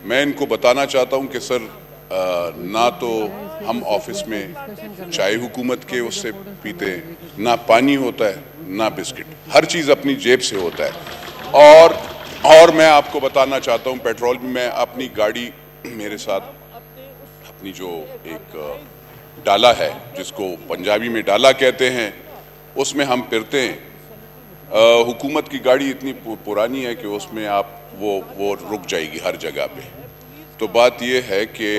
میں ان کو بتانا چاہتا ہوں کہ سر نہ تو ہم آفس میں چائے حکومت کے اس سے پیتے ہیں، نہ پانی ہوتا ہے نہ بسکٹ، ہر چیز اپنی جیب سے ہوتا ہے۔ اور میں آپ کو بتانا چاہتا ہوں پیٹرول بھی میں اپنی گاڑی میرے ساتھ اپنی جو ایک ڈالا ہے جس کو پنجابی میں ڈالا کہتے ہیں اس میں ہم پھرتے ہیں۔ حکومت کی گاڑی اتنی پرانی ہے کہ اس میں آپ وہ رک جائے گی ہر جگہ پہ۔ تو بات یہ ہے کہ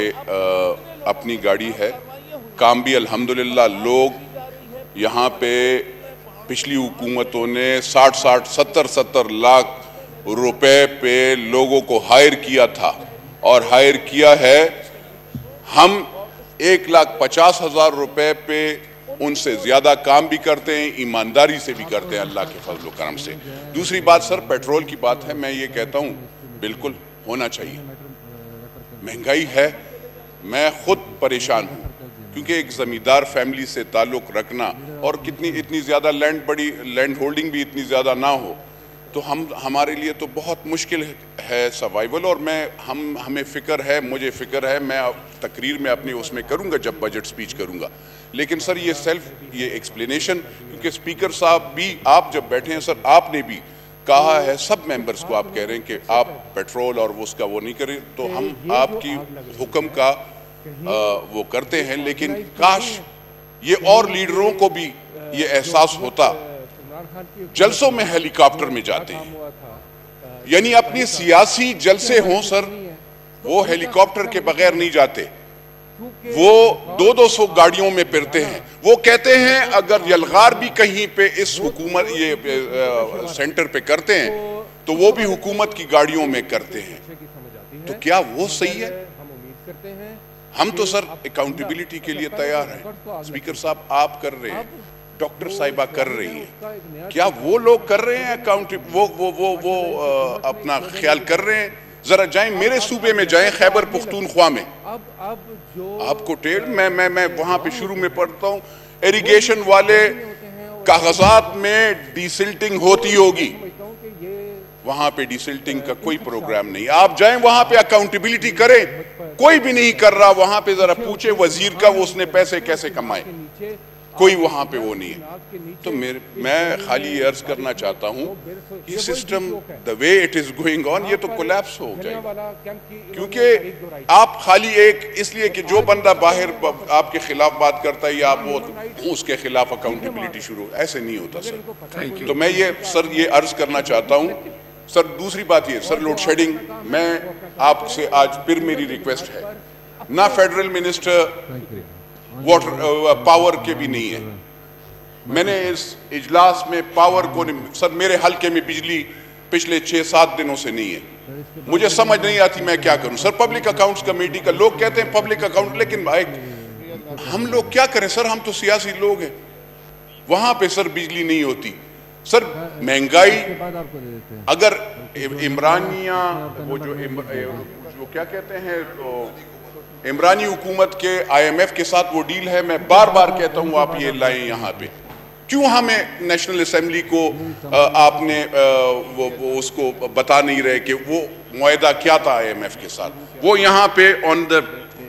اپنی گاڑی ہے، کام بھی الحمدللہ لوگ یہاں پہ پچھلی حکومتوں نے 60 لاکھ روپے پہ لوگوں کو ہائر کیا تھا اور ہائر کیا ہے۔ ہم 1,50,000 روپے پہ ان سے زیادہ کام بھی کرتے ہیں، ایمانداری سے بھی کرتے ہیں اللہ کے فضل و کرم سے۔ دوسری بات سر پیٹرول کی بات ہے، میں یہ کہتا ہوں بالکل ہونا چاہیے، مہنگائی ہے، میں خود پریشان ہوں کیونکہ ایک زمیندار فیملی سے تعلق رکھنا اور اتنی زیادہ لینڈ ہولڈنگ بھی اتنی زیادہ نہ ہو تو ہمارے لیے تو بہت مشکل ہے سروائیول۔ اور ہمیں فکر ہے، مجھے فکر ہے، میں تقریر میں اپنی اس میں کروں گا جب بجٹ سپیچ کروں گا، لیکن سر یہ ایکسپلینیشن کیونکہ اسپیکر صاحب بھی آپ جب بیٹھے ہیں سر آپ نے بھی کہا ہے، سب ممبرز کو آپ کہہ رہے ہیں کہ آپ پیٹرول اور اس کا وہ نہیں کریں، تو ہم آپ کی حکم کا وہ کرتے ہیں، لیکن کاش یہ اور لیڈروں کو بھی یہ احساس ہوتا۔ جلسوں میں ہیلی کاپٹر میں جاتے ہیں، یعنی اپنی سیاسی جلسے ہوں سر وہ ہیلی کاپٹر کے بغیر نہیں جاتے، وہ 200 گاڑیوں میں پھرتے ہیں۔ وہ کہتے ہیں اگر یلغار بھی کہیں پہ اس حکومت یہ سینٹر پہ کرتے ہیں تو وہ بھی حکومت کی گاڑیوں میں کرتے ہیں، تو کیا وہ صحیح ہے؟ ہم تو سر اکاؤنٹیبلٹی کے لیے تیار ہیں، اسپیکر صاحب آپ کر رہے ہیں، ڈاکٹر صاحبہ کر رہی ہیں، کیا وہ لوگ کر رہے ہیں وہ اپنا خیال کر رہے ہیں؟ ذرا جائیں میرے صوبے میں جائیں، خیبر پختونخوا میں، آپ کو میں وہاں پہ شروع میں پڑھتا ہوں ایریگیشن والے کاغذات میں ڈیسلٹنگ ہوتی ہوگی، وہاں پہ ڈیسلٹنگ کا کوئی پروگرام نہیں۔ آپ جائیں وہاں پہ اکاؤنٹیبلٹی کریں، کوئی بھی نہیں کر رہا، وہاں پہ ذرا پوچھے وزیر کا وہ اس نے پیسے کیسے کمائے، کوئی وہاں پہ وہ نہیں ہے۔ تو میں خالی یہ عرض کرنا چاہتا ہوں یہ system the way it is going on یہ تو کولیپس ہو جائے گا، کیونکہ آپ خالی ایک اس لیے کہ جو بندہ باہر آپ کے خلاف بات کرتا ہے یا آپ وہ اس کے خلاف اکاؤنٹیبلٹی شروع، ایسے نہیں ہوتا سر۔ تو میں یہ عرض کرنا چاہتا ہوں سر۔ دوسری بات یہ سر لوڈ شیڈنگ، میں آپ سے آج پھر میری ریکویسٹ ہے، نہ فیڈرل منسٹر پاور کے بھی نہیں ہے، میں نے اس اجلاس میں پاور کو سر میرے حلقے میں بجلی پچھلے 6-7 دنوں سے نہیں ہے، مجھے سمجھ نہیں آتی میں کیا کروں سر۔ پبلک اکاؤنٹس کمیٹی کا لوگ کہتے ہیں پبلک اکاؤنٹ، لیکن ہم لوگ کیا کریں سر، ہم تو سیاسی لوگ ہیں، وہاں پہ سر بجلی نہیں ہوتی سر۔ مہنگائی اگر عمرانیہ وہ کیا کہتے ہیں عمرانی حکومت کے IMF کے ساتھ وہ ڈیل ہے، میں بار بار کہتا ہوں آپ یہ لائیں یہاں پہ، کیوں ہمیں نیشنل اسمبلی کو آپ نے اس کو بتا نہیں رہے کہ وہ معاہدہ کیا تھا IMF کے ساتھ، وہ یہاں پہ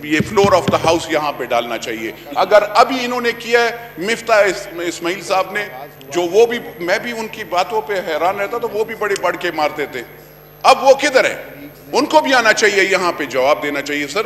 یہ فلور آف دا ہاؤس یہاں پہ ڈالنا چاہیے۔ اگر ابھی انہوں نے کیا ہے مفتاح اسماعیل صاحب نے، جو وہ بھی میں بھی ان کی باتوں پہ حیران رہتا تو وہ بھی بڑے بڑھ کے مارتے تھے، اب وہ کدھر ہے؟ ان کو بھی آنا چاہیے یہاں پہ جواب دینا چاہیے سر۔